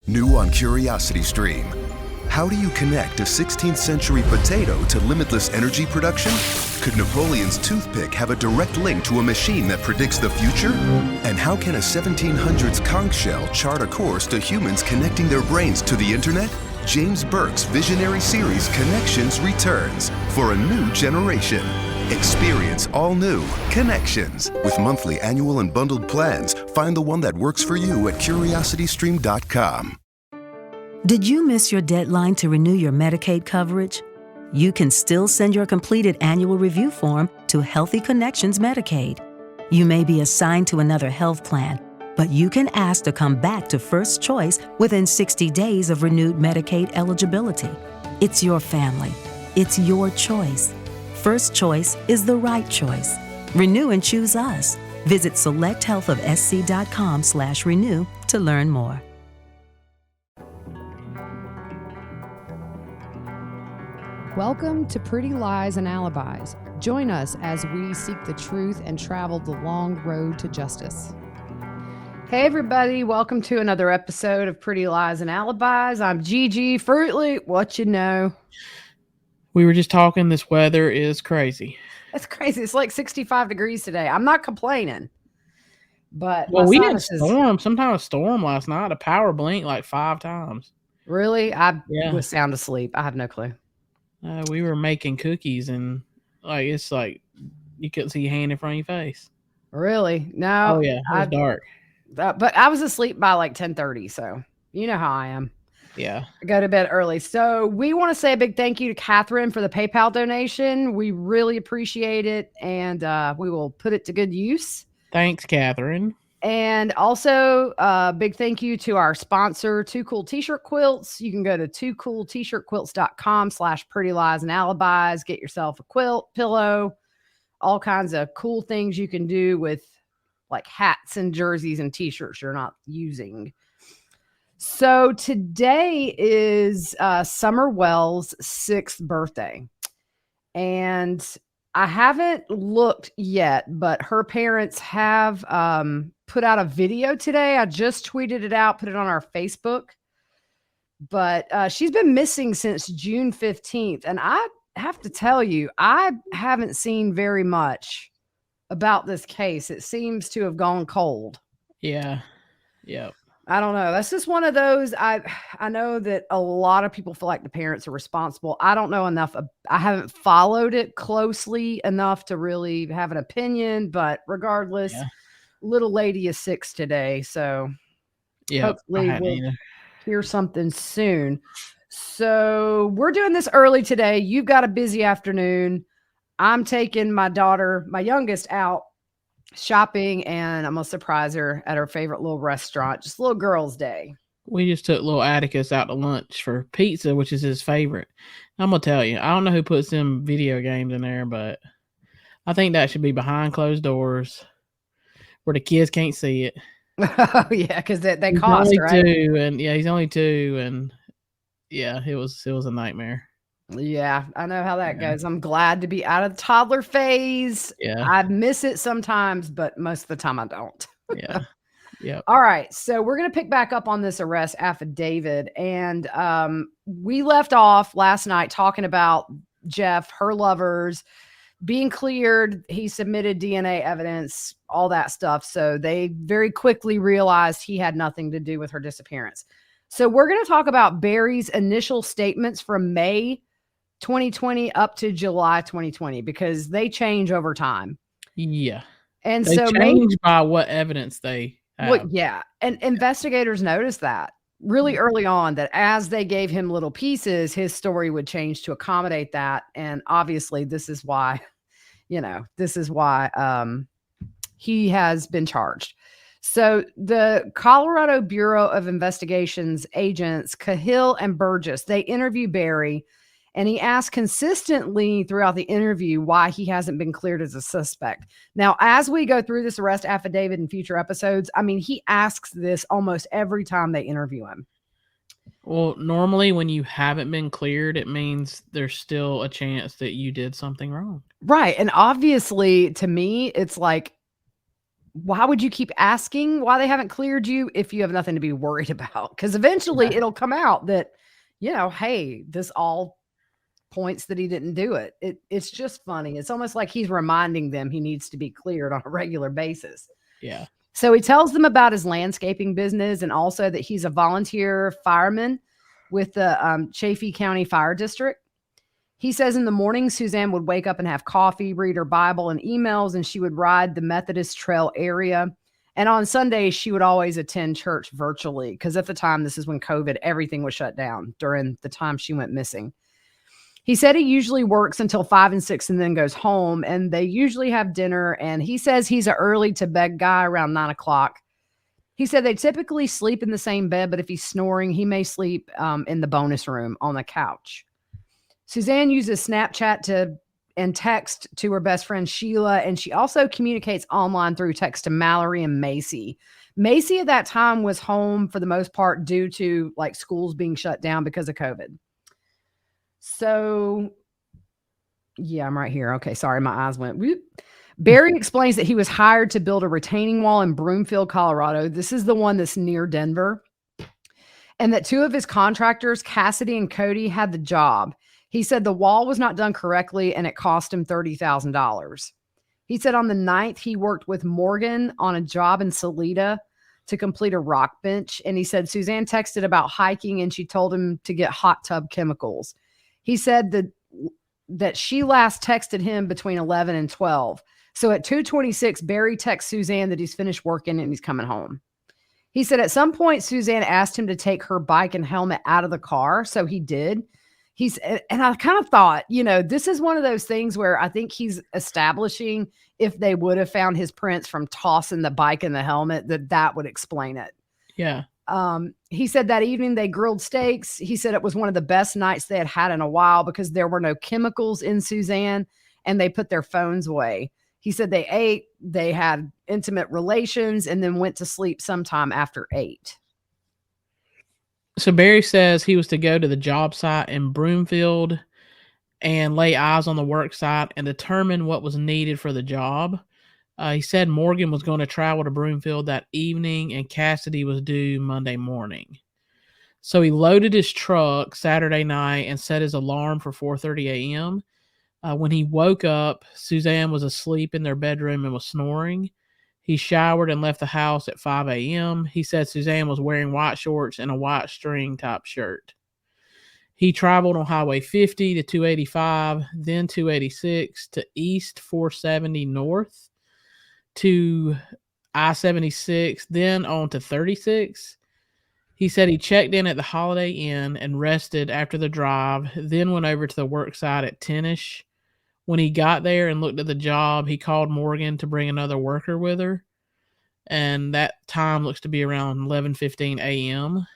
New on Curiosity Stream. How do you connect a 16th century potato to limitless energy production? Could Napoleon's toothpick have a direct link to a machine that predicts the future? And how can a 1700s conch shell chart a course to humans connecting their brains to the internet? James Burke's visionary series Connections returns for a new generation. Experience all new Connections. With monthly, annual, and bundled plans, find the one that works for you at curiositystream.com. Did you miss your deadline to renew your Medicaid coverage? You can still send your completed annual review form to Healthy Connections Medicaid. You may be assigned to another health plan, but you can ask to come back to First Choice within 60 days of renewed Medicaid eligibility. It's your family. It's your choice. First Choice is the right choice. Renew and choose us. Visit selecthealthofsc.com/renew to learn more. Welcome to Pretty Lies and Alibis. Join us as we seek the truth and travel the long road to justice. Hey everybody, welcome to another episode of Pretty Lies and Alibis. I'm Gigi Fruit Loop. What you know? We were just talking, this weather is crazy. It's crazy. It's like 65 degrees today. I'm not complaining. But well, we had a storm. Sometime a storm last night. A power blink like 5 times. Really? I was sound asleep. I have no clue. We were making cookies and it's like you couldn't see your hand in front of your face. Really? No. Oh yeah, it was dark. But I was asleep by like 10:30, so you know how I am. Yeah. I go to bed early. So we want to say a big thank you to Catherine for the PayPal donation. We really appreciate it, and we will put it to good use. Thanks, Catherine. And also a big thank you to our sponsor, Too Cool T-Shirt Quilts. You can go to toocooltshirtquilts.com/pretty lies and alibis. Get yourself a quilt, pillow, all kinds of cool things you can do with like hats and jerseys and t-shirts you're not using. So today is Summer Wells' 6th birthday. And I haven't looked yet, but her parents have put out a video today. I just tweeted it out, put it on our Facebook. But she's been missing since June 15th. And I have to tell you, I haven't seen very much about this case. It seems to have gone cold. Yeah. Yep. I don't know. That's just one of those. I know that a lot of people feel like the parents are responsible. I don't know enough. I haven't followed it closely enough to really have an opinion, but regardless, little lady is 6 today. So hopefully we'll hear something soon. So we're doing this early today. You've got a busy afternoon. I'm taking my daughter, my youngest, out shopping, and I'm gonna surprise her at her favorite little restaurant. Just little girl's day. We just took little Atticus out to lunch for pizza, which is his favorite. I'm gonna tell you, I don't know who puts them video games in there, but I think that should be behind closed doors where the kids can't see it. Oh yeah, because they cost, right? He's only 2, and it was a nightmare. Yeah, I know how that goes. I'm glad to be out of the toddler phase. Yeah. I miss it sometimes, but most of the time I don't. Yeah. Yeah. All right. So we're going to pick back up on this arrest affidavit. And we left off last night talking about Jeff, her lovers, being cleared. He submitted DNA evidence, all that stuff. So they very quickly realized he had nothing to do with her disappearance. So we're going to talk about Barry's initial statements from May 2020 up to July 2020, because they change over time. Yeah. And they so change by what evidence they have. Well, yeah. And investigators noticed that really early on, that as they gave him little pieces, his story would change to accommodate that. And obviously this is why, he has been charged. So the Colorado Bureau of Investigations agents, Cahill and Burgess, they interview Barry, and he asked consistently throughout the interview why he hasn't been cleared as a suspect. Now, as we go through this arrest affidavit in future episodes, I mean, he asks this almost every time they interview him. Well, normally when you haven't been cleared, it means there's still a chance that you did something wrong. Right. And obviously, to me, it's like, why would you keep asking why they haven't cleared you if you have nothing to be worried about? Because eventually it'll come out that, hey, this all points that he didn't do it. It's just funny. It's almost like he's reminding them he needs to be cleared on a regular basis. Yeah. So he tells them about his landscaping business and also that he's a volunteer fireman with the Chaffee County Fire District. He says in the morning, Suzanne would wake up and have coffee, read her Bible and emails, and she would ride the Methodist Trail area. And on Sundays, she would always attend church virtually because at the time, this is when COVID, everything was shut down during the time she went missing. He said he usually works until 5 and 6 and then goes home, and they usually have dinner. And he says he's an early to bed guy around 9 o'clock. He said they typically sleep in the same bed, but if he's snoring, he may sleep in the bonus room on the couch. Suzanne uses Snapchat and text to her best friend Sheila, and she also communicates online through text to Mallory and Macy. Macy at that time was home for the most part due to like schools being shut down because of COVID. So, yeah, I'm right here. Okay, sorry, my eyes went whoop. Barry explains that he was hired to build a retaining wall in Broomfield, Colorado. This is the one that's near Denver. And that two of his contractors, Cassidy and Cody, had the job. He said the wall was not done correctly and it cost him $30,000. He said on the 9th, he worked with Morgan on a job in Salida to complete a rock bench. And he said Suzanne texted about hiking and she told him to get hot tub chemicals. He said that she last texted him between 11 and 12. So at 2:26, Barry texts Suzanne that he's finished working and he's coming home. He said at some point, Suzanne asked him to take her bike and helmet out of the car. So he did. And I kind of thought, this is one of those things where I think he's establishing if they would have found his prints from tossing the bike and the helmet, that would explain it. Yeah. He said that evening they grilled steaks. He said it was one of the best nights they had in a while because there were no chemicals in Suzanne and they put their phones away. He said they ate, they had intimate relations, and then went to sleep sometime after 8. So Barry says he was to go to the job site in Broomfield and lay eyes on the work site and determine what was needed for the job. He said Morgan was going to travel to Broomfield that evening and Cassidy was due Monday morning. So he loaded his truck Saturday night and set his alarm for 4:30 a.m. When he woke up, Suzanne was asleep in their bedroom and was snoring. He showered and left the house at 5 a.m. He said Suzanne was wearing white shorts and a white string top shirt. He traveled on Highway 50 to 285, then 286 to East 470 North to I-76, then on to 36. He said he checked in at the Holiday Inn and rested after the drive, then went over to the work site at 10ish. When he got there and looked at the job, he called Morgan to bring another worker with her. And that time looks to be around 11:15 a.m.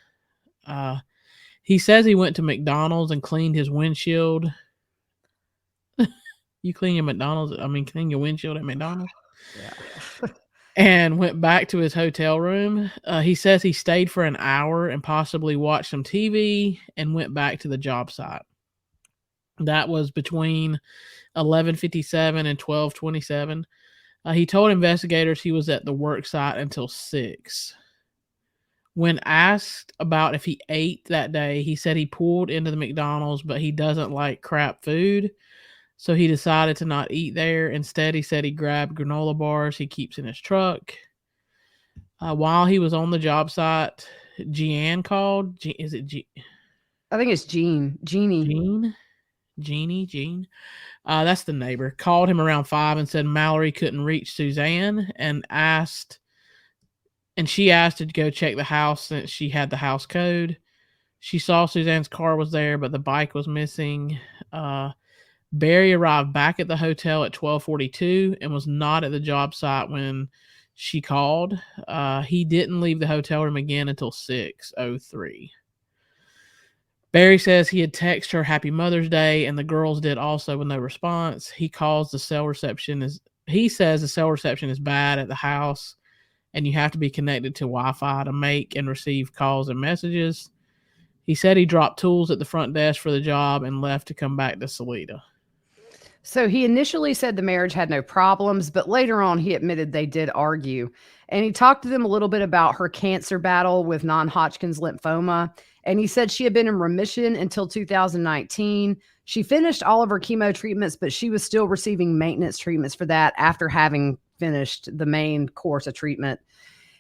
He says he went to McDonald's and cleaned his windshield. You clean your clean your windshield at McDonald's? Yeah. And went back to his hotel room. He says he stayed for an hour and possibly watched some TV and went back to the job site. That was between 11:57 and 12:27. He told investigators he was at the work site until 6. When asked about if he ate that day, he said he pulled into the McDonald's, but he doesn't like crap food. So he decided to not eat there. Instead, he said he grabbed granola bars he keeps in his truck. While he was on the job site, Jeanne called. Is it G? I think it's Jeannie. Jeannie. That's the neighbor. Called him around 5 and said Mallory couldn't reach Suzanne and she asked to go check the house since she had the house code. She saw Suzanne's car was there, but the bike was missing. Barry arrived back at the hotel at 12:42 and was not at the job site when she called. He didn't leave the hotel room again until 6:03. Barry says he had texted her Happy Mother's Day, and the girls did also with no response. He says the cell reception is bad at the house, and you have to be connected to Wi-Fi to make and receive calls and messages. He said he dropped tools at the front desk for the job and left to come back to Salida. So he initially said the marriage had no problems, but later on he admitted they did argue. And he talked to them a little bit about her cancer battle with non-Hodgkin's lymphoma. And he said she had been in remission until 2019. She finished all of her chemo treatments, but she was still receiving maintenance treatments for that after having finished the main course of treatment.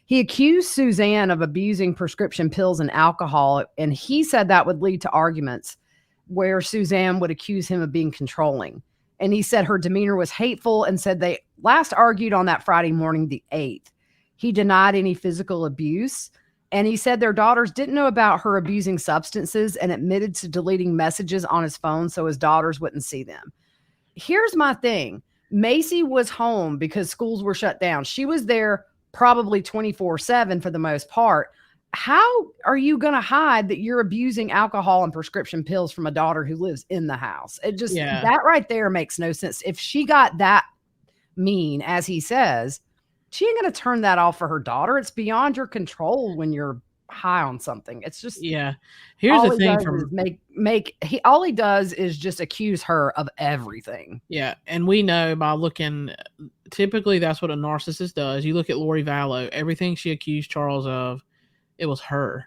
He accused Suzanne of abusing prescription pills and alcohol, and he said that would lead to arguments where Suzanne would accuse him of being controlling. And he said her demeanor was hateful and said they last argued on that Friday morning, the 8th. He denied any physical abuse. And he said their daughters didn't know about her abusing substances and admitted to deleting messages on his phone so his daughters wouldn't see them. Here's my thing. Macy was home because schools were shut down. She was there probably 24/7 for the most part. How are you going to hide that you're abusing alcohol and prescription pills from a daughter who lives in the house? It just, that right there makes no sense. If she got that mean, as he says, she ain't going to turn that off for her daughter. It's beyond your control when you're high on something. It's just, Here's the thing from all he does is just accuse her of everything. Yeah. And we know by looking, typically that's what a narcissist does. You look at Lori Vallow, everything she accused Charles of, it was her.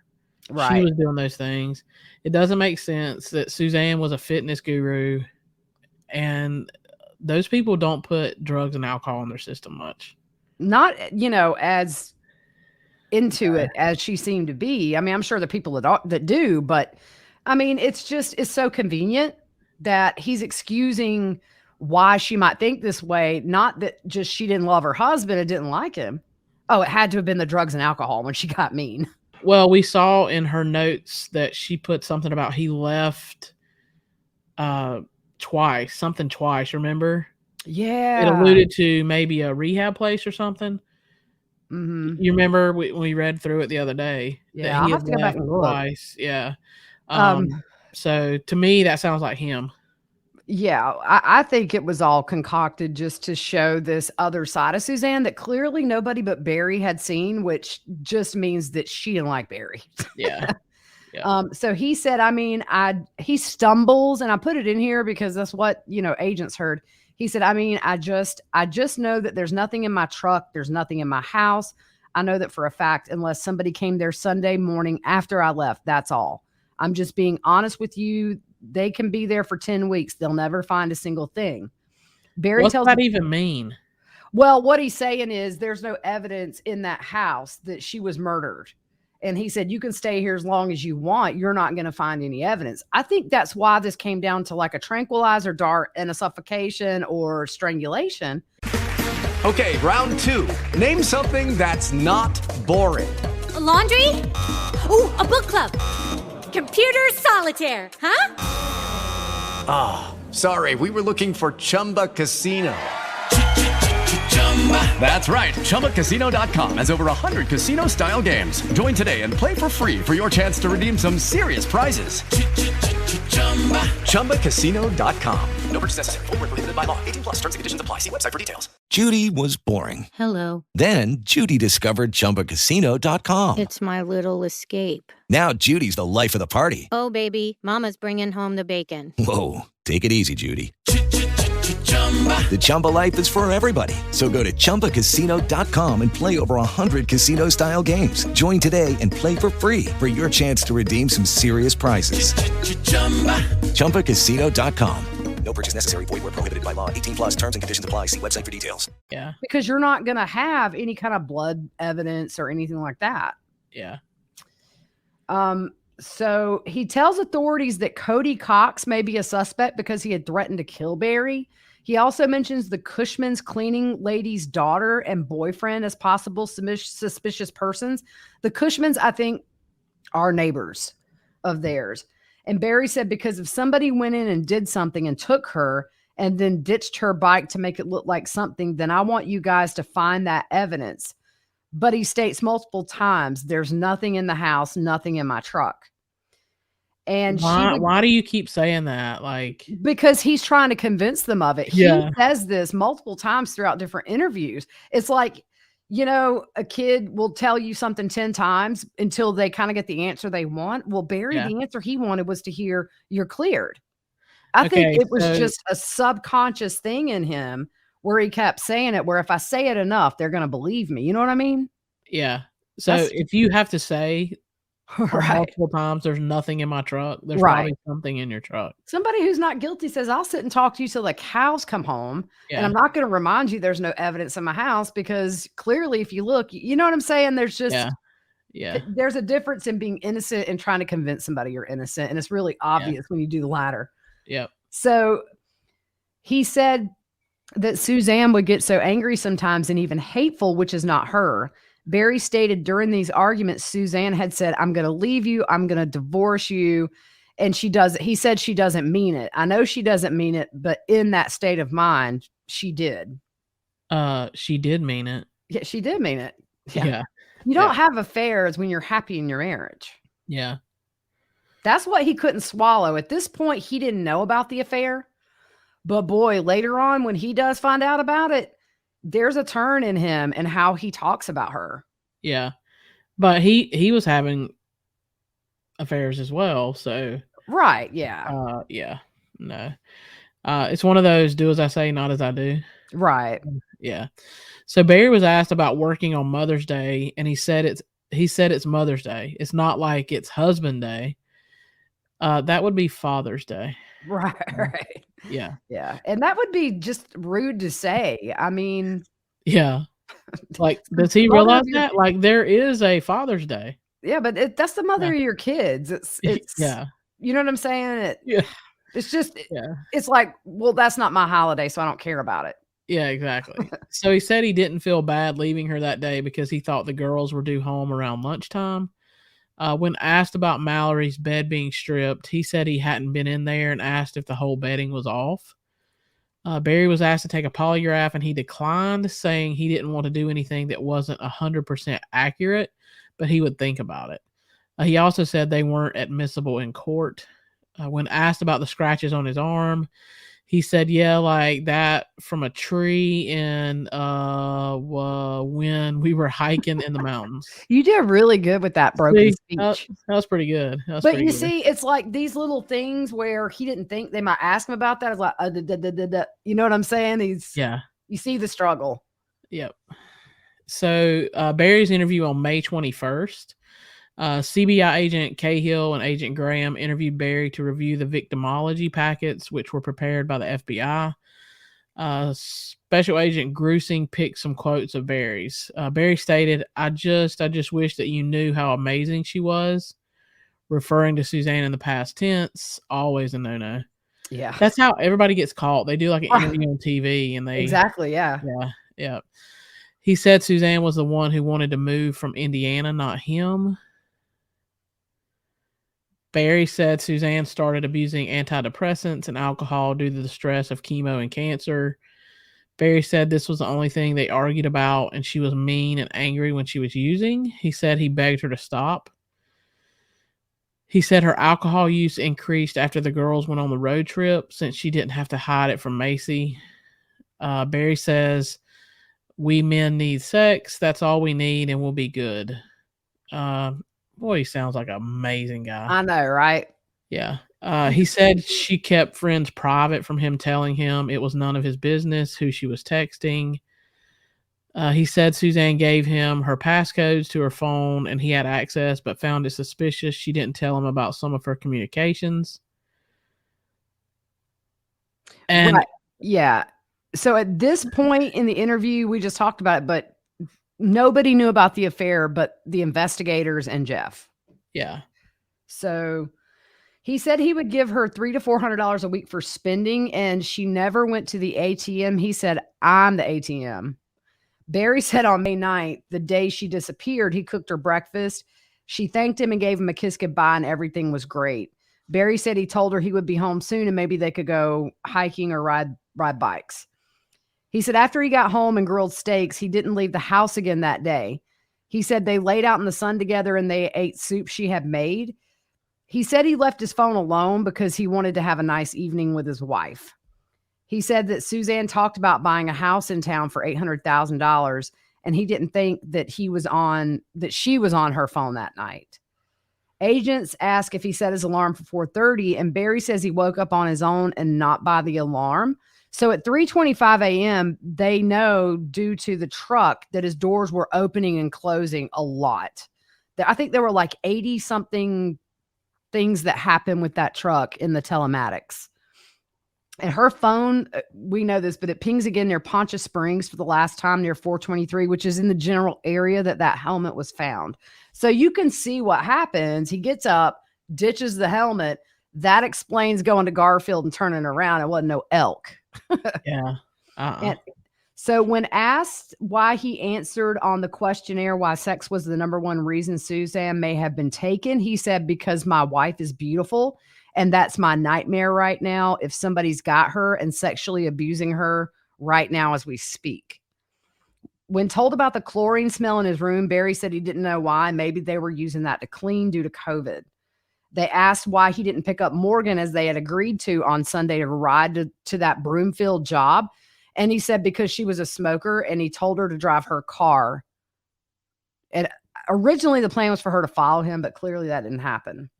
Right. She was doing those things. It doesn't make sense that Suzanne was a fitness guru and those people don't put drugs and alcohol in their system much. Not, as into it as she seemed to be. I mean, I'm sure the people that do, but I mean, it's so convenient that he's excusing why she might think this way. Not that just she didn't love her husband and didn't like him. Oh, it had to have been the drugs and alcohol when she got mean. Well, we saw in her notes that she put something about he left twice, remember? Yeah. It alluded to maybe a rehab place or something. Mm-hmm. You remember we read through it the other day. Yeah, I'll have to go back and look. Twice. Yeah. So to me, that sounds like him. Yeah, I think it was all concocted just to show this other side of Suzanne that clearly nobody but Barry had seen, which just means that she didn't like Barry. Yeah. Yeah. So he said, he stumbles, and I put it in here because that's what, agents heard. He said, I just know that there's nothing in my truck. There's nothing in my house. I know that for a fact, unless somebody came there Sunday morning after I left, that's all. I'm just being honest with you. They can be there for 10 weeks. They'll never find a single thing. Barry What's tells that even mean? Well, what he's saying is there's no evidence in that house that she was murdered. And he said, you can stay here as long as you want. You're not going to find any evidence. I think that's why this came down to like a tranquilizer dart and a suffocation or strangulation. Okay, round 2. Name something that's not boring. A laundry? Ooh, a book club. Computer solitaire, huh? Ah, sorry, we were looking for Chumba Casino. That's right, ChumbaCasino.com has over 100 casino-style games. Join today and play for free for your chance to redeem some serious prizes. ChumbaCasino.com. No purchase necessary. Void where prohibited by law. 18+ terms and conditions apply. See website for details. Judy was boring. Hello. Then Judy discovered ChumbaCasino.com. It's my little escape. Now Judy's the life of the party. Oh, baby, mama's bringing home the bacon. Whoa, take it easy, Judy. The Chumba life is for everybody. So go to ChumbaCasino.com and play over 100 casino-style games. Join today and play for free for your chance to redeem some serious prizes. ChumbaCasino.com. No purchase necessary. Void where prohibited by law. 18+ terms and conditions apply. See website for details. Yeah. Because you're not going to have any kind of blood evidence or anything like that. Yeah. So he tells authorities that Cody Cox may be a suspect because he had threatened to kill Barry. He also mentions the Cushman's cleaning lady's daughter and boyfriend as possible suspicious persons. The Cushmans, I think, are neighbors of theirs. And Barry said, because if somebody went in and did something and took her and then ditched her bike to make it look like something, then I want you guys to find that evidence. But he states multiple times, there's nothing in the house, nothing in my truck. And why do you keep saying that? Like, because he's trying to convince them of it. Yeah. He says this multiple times throughout different interviews. It's like, a kid will tell you something 10 times until they kind of get the answer they want. Well, Barry, the answer he wanted was to hear you're cleared. I think Okay, it was so just a subconscious thing in him where he kept saying it, where if I say it enough, they're going to believe me. You know what I mean? yeah. So That's if you have to say right. multiple times, "There's nothing in my truck," there's Right. probably something in your truck. Somebody who's not guilty says, I'll sit and talk to you till the cows come home. And Yeah, I'm not going to remind you there's no evidence in my house because clearly, if you look, you know what I'm saying? There's yeah, just, yeah, there's a difference in being innocent and trying to convince somebody you're innocent. And it's really yeah, obvious when you do the latter. yep, So he said that Suzanne would get so angry sometimes and even hateful, which is not her. Barry stated during these arguments, Suzanne had said, I'm going to leave you. I'm going to divorce you. And he said she doesn't mean it. I know she doesn't mean it, but in that state of mind, she did. she did mean it. Yeah, she did mean it. Yeah. Yeah, You yeah, don't have affairs when you're happy in your marriage. yeah, That's what he couldn't swallow. At this point, he didn't know about the affair. But boy, later on, when he does find out about it, there's a turn in him and how he talks about her. yeah. But he was having affairs as well, so, Right. Yeah. yeah, no. It's one of those do as I say, not as I do. Right. Yeah. So Barry was asked about working on Mother's Day, and he said it's Mother's Day. It's not like it's Husband Day. That would be Father's Day. Right. Right. Yeah. Yeah. And that would be just rude to say. I mean, Yeah. Like, does he mother realize of your, that? Like, there is a Father's Day. yeah, but that's the mother Yeah. of your kids. It's, Yeah. you know what I'm saying? Yeah. It's just, Yeah. it's like, well, that's not my holiday, so I don't care about it. Yeah, exactly. So he said he didn't feel bad leaving her that day because he thought the girls were due home around lunchtime. When asked about Mallory's bed being stripped, he said he hadn't been in there and asked if the whole bedding was off. Barry was asked to take a polygraph and he declined, saying he didn't want to do anything that wasn't 100% accurate, but he would think about it. He also said they weren't admissible in court. When asked about the scratches on his arm, he said, yeah, like that from a tree and when we were hiking in the mountains. You did really good with that broken See, speech. that was pretty good. That was But pretty you good. see, it's like these little things where he didn't think they might ask him about that. It's like, you know what I'm saying? Yeah. You see the struggle. Yep. So Barry's interview on May 21st, CBI agent Cahill and Agent Graham interviewed Barry to review the victimology packets, which were prepared by the FBI. Special Agent Grusing picked some quotes of Barry's. Barry stated, I just wish that you knew how amazing she was, referring to Suzanne in the past tense, always a no-no. Yeah. That's how everybody gets caught. They do like an interview on TV and they Exactly. Yeah. Yeah, yeah. He said Suzanne was the one who wanted to move from Indiana, not him. Barry said Suzanne started abusing antidepressants and alcohol due to the stress of chemo and cancer. Barry said this was the only thing they argued about, and she was mean and angry when she was using. He said he begged her to stop. He said her alcohol use increased after the girls went on the road trip since she didn't have to hide it from Macy. Barry says, we men need sex. That's all we need, and we'll be good. Boy, he sounds like an amazing guy. I know, right? Yeah. He said she kept friends private from him telling him it was none of his business who she was texting. He said Suzanne gave him her passcodes to her phone and he had access, but found it suspicious she didn't tell him about some of her communications. And right. Yeah. So at this point in the interview, we just talked about it, but nobody knew about the affair but the investigators and Jeff. Yeah. So he said he would give her $300 to $400 a week for spending, and she never went to the ATM. He said, I'm the ATM. Barry said on May 9th, the day she disappeared, he cooked her breakfast. She thanked him and gave him a kiss goodbye, and everything was great. Barry said he told her he would be home soon and maybe they could go hiking or ride bikes. He said after he got home and grilled steaks, he didn't leave the house again that day. He said they laid out in the sun together and they ate soup she had made. He said he left his phone alone because he wanted to have a nice evening with his wife. He said that Suzanne talked about buying a house in town for $800,000, and he didn't think that she was on her phone that night. Agents ask if he set his alarm for 4:30, and Barry says he woke up on his own and not by the alarm. So at 3:25 a.m., they know due to the truck that his doors were opening and closing a lot. I think there were like 80 something things that happened with that truck in the telematics. And her phone, we know this, but it pings again near Poncha Springs for the last time near 423, which is in the general area that helmet was found. So you can see what happens. He gets up, ditches the helmet. That explains going to Garfield and turning around. It wasn't no elk. Yeah. And so when asked why he answered on the questionnaire why sex was the number one reason Suzanne may have been taken, he said, because my wife is beautiful. And that's my nightmare right now. If somebody's got her and sexually abusing her right now as we speak. When told about the chlorine smell in his room, Barry said he didn't know why. Maybe they were using that to clean due to COVID. They asked why he didn't pick up Morgan as they had agreed to on Sunday to ride to that Broomfield job. And he said because she was a smoker and he told her to drive her car. And originally the plan was for her to follow him, but clearly that didn't happen.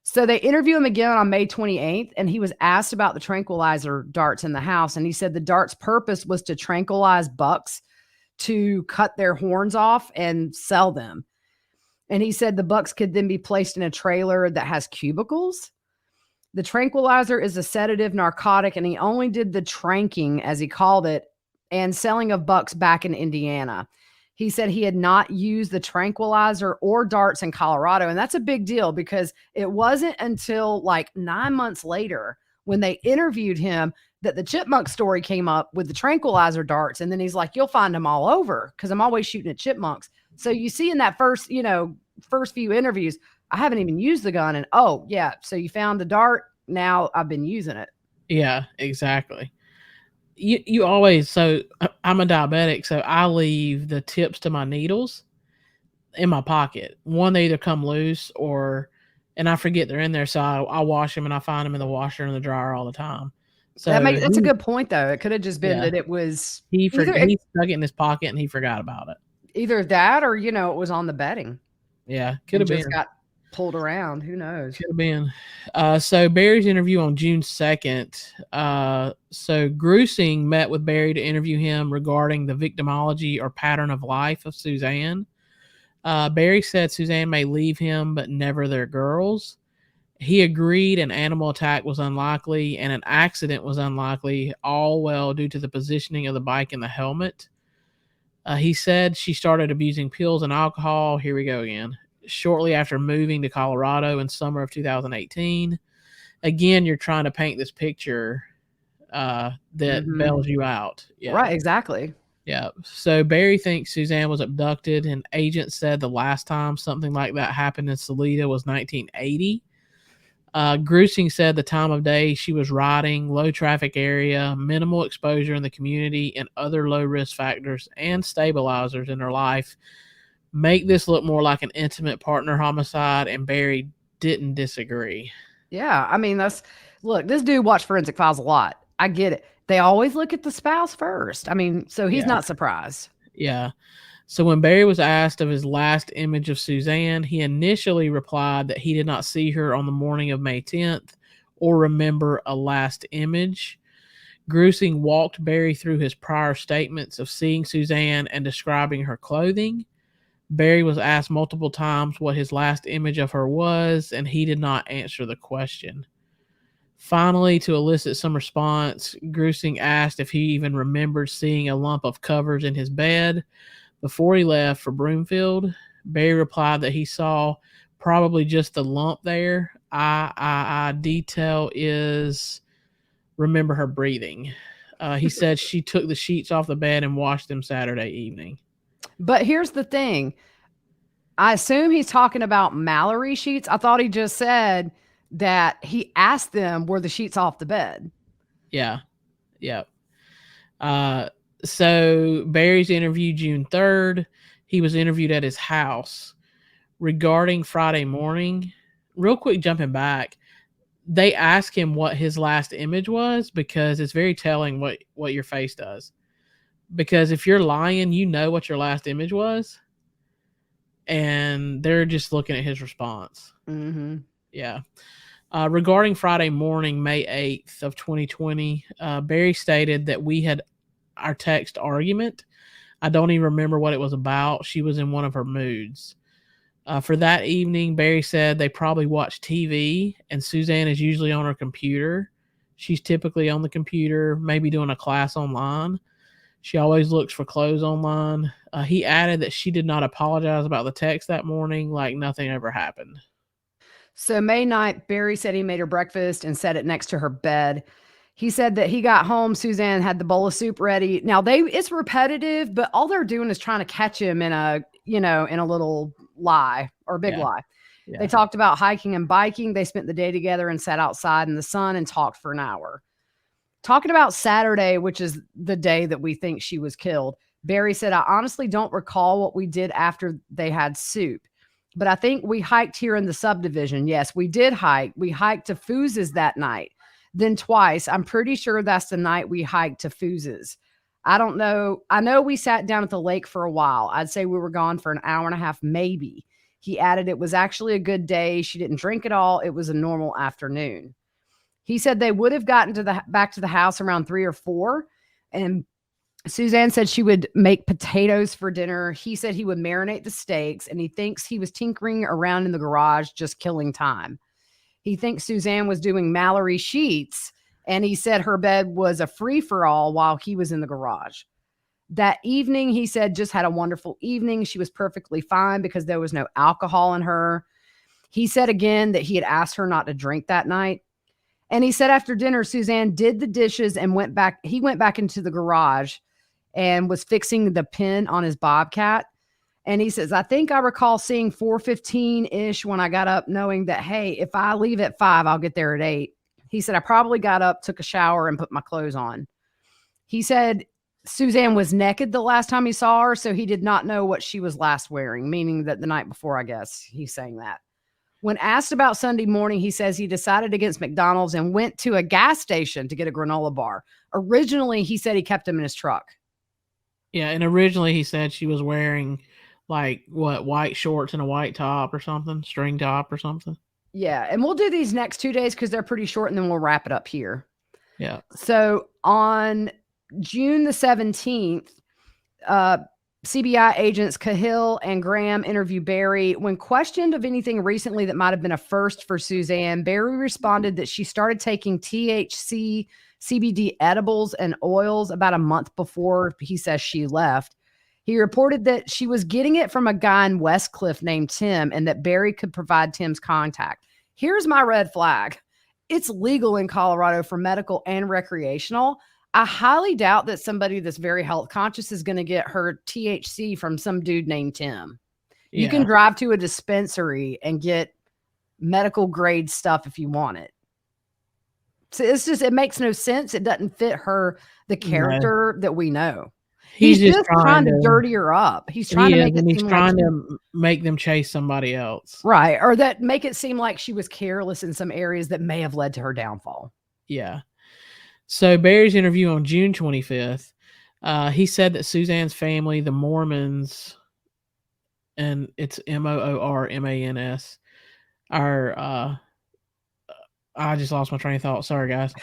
So they interview him again on May 28th, and he was asked about the tranquilizer darts in the house. And he said the darts' purpose was to tranquilize bucks to cut their horns off and sell them. And he said the bucks could then be placed in a trailer that has cubicles. The tranquilizer is a sedative narcotic, and he only did the tranking, as he called it, and selling of bucks back in Indiana. He said he had not used the tranquilizer or darts in Colorado. And that's a big deal because it wasn't until like 9 months later when they interviewed him that the chipmunk story came up with the tranquilizer darts. And then he's like, you'll find them all over because I'm always shooting at chipmunks. So you see in that first few interviews, I haven't even used the gun. And oh yeah. So you found the dart. Now I've been using it. Yeah, exactly. You always, so I'm a diabetic, so I leave the tips to my needles in my pocket. One, they either come loose and I forget they're in there. So I wash them and I find them in the washer and the dryer all the time. So that's a good point though. It could have just been that it was, he stuck it in his pocket and he forgot about it. Either that or, it was on the bedding. Yeah. Could have been. Just got pulled around. Who knows? Could have been. So Barry's interview on June 2nd. So Grusing met with Barry to interview him regarding the victimology or pattern of life of Suzanne. Barry said Suzanne may leave him, but never their girls. He agreed an animal attack was unlikely and an accident was unlikely, all well due to the positioning of the bike and the helmet. He said she started abusing pills and alcohol. Here we go again. Shortly after moving to Colorado in summer of 2018. Again, you're trying to paint this picture that bails you out. Yeah. Right, exactly. Yeah. So Barry thinks Suzanne was abducted, and agents said the last time something like that happened in Salida was 1980. Grusing said the time of day she was riding, low traffic area, minimal exposure in the community, and other low risk factors and stabilizers in her life make this look more like an intimate partner homicide, and Barry didn't disagree. Yeah, I mean, look, this dude watched Forensic Files a lot. I get it. They always look at the spouse first. I mean, so he's not surprised. Yeah. So when Barry was asked of his last image of Suzanne, he initially replied that he did not see her on the morning of May 10th or remember a last image. Grusing walked Barry through his prior statements of seeing Suzanne and describing her clothing. Barry was asked multiple times what his last image of her was, and he did not answer the question. Finally, to elicit some response, Grusing asked if he even remembered seeing a lump of covers in his bed before he left for Broomfield. Barry replied that he saw probably just the lump there. Detail is remember her breathing. He said she took the sheets off the bed and washed them Saturday evening. But here's the thing. I assume he's talking about Mallory sheets. I thought he just said that he asked them, were the sheets off the bed? Yeah. Yeah. So Barry's interview June 3rd. He was interviewed at his house regarding Friday morning. Real quick, jumping back. They asked him what his last image was because it's very telling what your face does. Because if you're lying, you know what your last image was. and they're just looking at his response. Mm-hmm. Yeah. Regarding Friday morning, May 8th of 2020, Barry stated that we had our text argument. I don't even remember what it was about. She was in one of her moods. For that evening, Barry said they probably watched TV, and Suzanne is usually on her computer. She's typically on the computer, maybe doing a class online. She always looks for clothes online. He added that she did not apologize about the text that morning, like nothing ever happened. So May 9th, Barry said he made her breakfast and set it next to her bed. He said that he got home, Suzanne had the bowl of soup ready. Now it's repetitive, but all they're doing is trying to catch him in a little lie or big lie. Yeah. They talked about hiking and biking. They spent the day together and sat outside in the sun and talked for an hour. Talking about Saturday, which is the day that we think she was killed, Barry said, I honestly don't recall what we did after they had soup, but I think we hiked here in the subdivision. Yes, we did hike. We hiked to Fooz's that night, then twice. I'm pretty sure that's the night we hiked to Fooz's. I don't know. I know we sat down at the lake for a while. I'd say we were gone for an hour and a half, maybe. He added it was actually a good day. She didn't drink at all. It was a normal afternoon. He said they would have gotten back to the house around 3 or 4. And Suzanne said she would make potatoes for dinner. He said he would marinate the steaks, and he thinks he was tinkering around in the garage, just killing time. He thinks Suzanne was doing Mallory sheets, and he said her bed was a free-for-all while he was in the garage. That evening, he said, just had a wonderful evening. She was perfectly fine because there was no alcohol in her. He said again that he had asked her not to drink that night. And he said after dinner, Suzanne did the dishes and went back. He went back into the garage and was fixing the pin on his Bobcat. And he says, I think I recall seeing 4:15-ish when I got up, knowing that, hey, if I leave at 5, I'll get there at 8. He said, I probably got up, took a shower, and put my clothes on. He said Suzanne was naked the last time he saw her, so he did not know what she was last wearing, meaning that the night before, I guess he's saying that. When asked about Sunday morning, he says he decided against McDonald's and went to a gas station to get a granola bar. Originally, he said he kept them in his truck. Yeah, and originally he said she was wearing white shorts and a white top or something, string top or something. Yeah, and we'll do these next 2 days because they're pretty short, and then we'll wrap it up here. Yeah. So on June the 17th, CBI agents Cahill and Graham interview Barry. When questioned of anything recently that might have been a first for Suzanne, Barry responded that she started taking THC, CBD edibles, and oils about a month before he says she left. He reported that she was getting it from a guy in Westcliff named Tim and that Barry could provide Tim's contact. Here's my red flag. It's legal in Colorado for medical and recreational. I highly doubt that somebody that's very health conscious is going to get her THC from some dude named Tim. Yeah. You can drive to a dispensary and get medical grade stuff if you want it. So it makes no sense. It doesn't fit the character that we know. He's just trying to dirty her up. He's trying to make them chase somebody else. Right. Or that make it seem like she was careless in some areas that may have led to her downfall. Yeah. So Barry's interview on June 25th, he said that Suzanne's family, the Mormons, and it's Moormans, are I just lost my train of thought. Sorry, guys.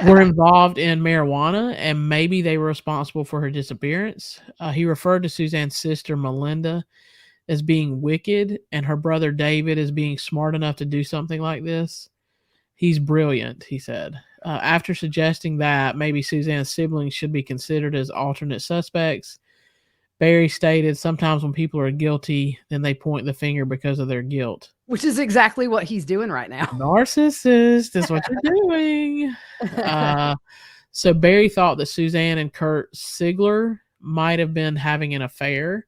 Were involved in marijuana, and maybe they were responsible for her disappearance. He referred to Suzanne's sister, Melinda, as being wicked, and her brother, David, as being smart enough to do something like this. He's brilliant, he said. After suggesting that maybe Suzanne's siblings should be considered as alternate suspects, Barry stated sometimes when people are guilty, then they point the finger because of their guilt. Which is exactly what he's doing right now. Narcissist is what you're doing. So Barry thought that Suzanne and Kurt Sigler might have been having an affair.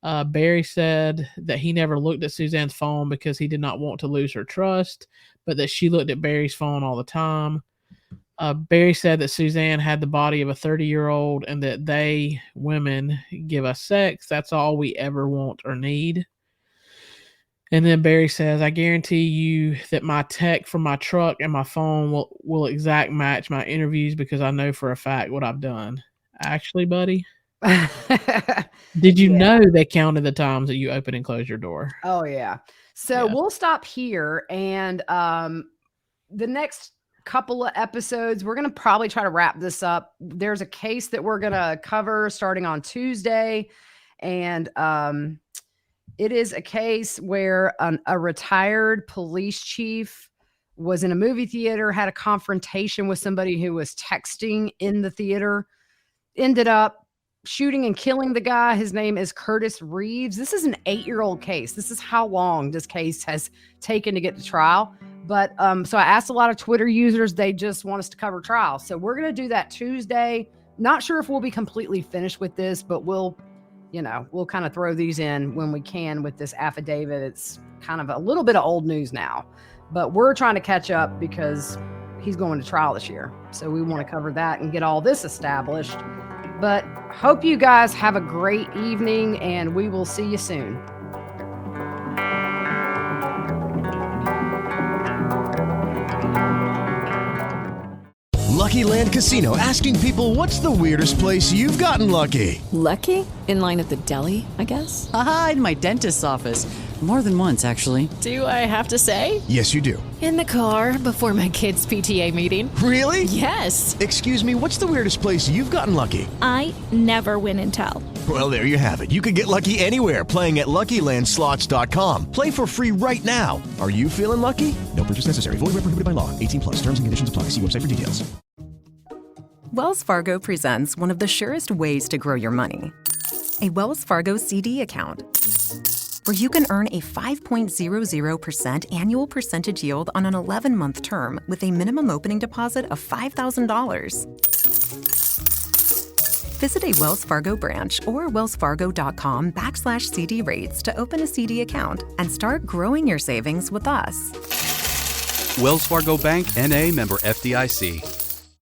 Barry said that he never looked at Suzanne's phone because he did not want to lose her trust, but that she looked at Barry's phone all the time. Barry said that Suzanne had the body of a 30-year-old and that they, women, give us sex. That's all we ever want or need. And then Barry says, I guarantee you that my tech from my truck and my phone will exact match my interviews because I know for a fact what I've done. Actually, buddy, Did you know they counted the times that you open and close your door? Oh yeah. So we'll stop here, and the next couple of episodes, we're going to probably try to wrap this up. There's a case that we're going to cover starting on Tuesday, and it is a case where a retired police chief was in a movie theater, had a confrontation with somebody who was texting in the theater, ended up shooting and killing the guy. His name is Curtis Reeves. This is an 8-year-old case. This is how long this case has taken to get to trial. But so I asked a lot of Twitter users. They just want us to cover trial. So we're going to do that Tuesday. Not sure if we'll be completely finished with this, but we'll kind of throw these in when we can with this affidavit. It's kind of a little bit of old news now, but we're trying to catch up because he's going to trial this year. So we want to cover that and get all this established. But hope you guys have a great evening, and we will see you soon. Lucky Land Casino, asking people, what's the weirdest place you've gotten lucky? Lucky? In line at the deli, I guess? Aha, in my dentist's office. More than once, actually. Do I have to say? Yes, you do. In the car before my kids' PTA meeting. Really? Yes. Excuse me, what's the weirdest place you've gotten lucky? I never win and tell. Well, there you have it. You can get lucky anywhere, playing at LuckyLandSlots.com. Play for free right now. Are you feeling lucky? No purchase necessary. Void where prohibited by law. 18+. Terms and conditions apply. See website for details. Wells Fargo presents one of the surest ways to grow your money. A Wells Fargo CD account, where you can earn a 5.00% annual percentage yield on an 11-month term with a minimum opening deposit of $5,000. Visit a Wells Fargo branch or wellsfargo.com/CD rates to open a CD account and start growing your savings with us. Wells Fargo Bank, N.A., member FDIC.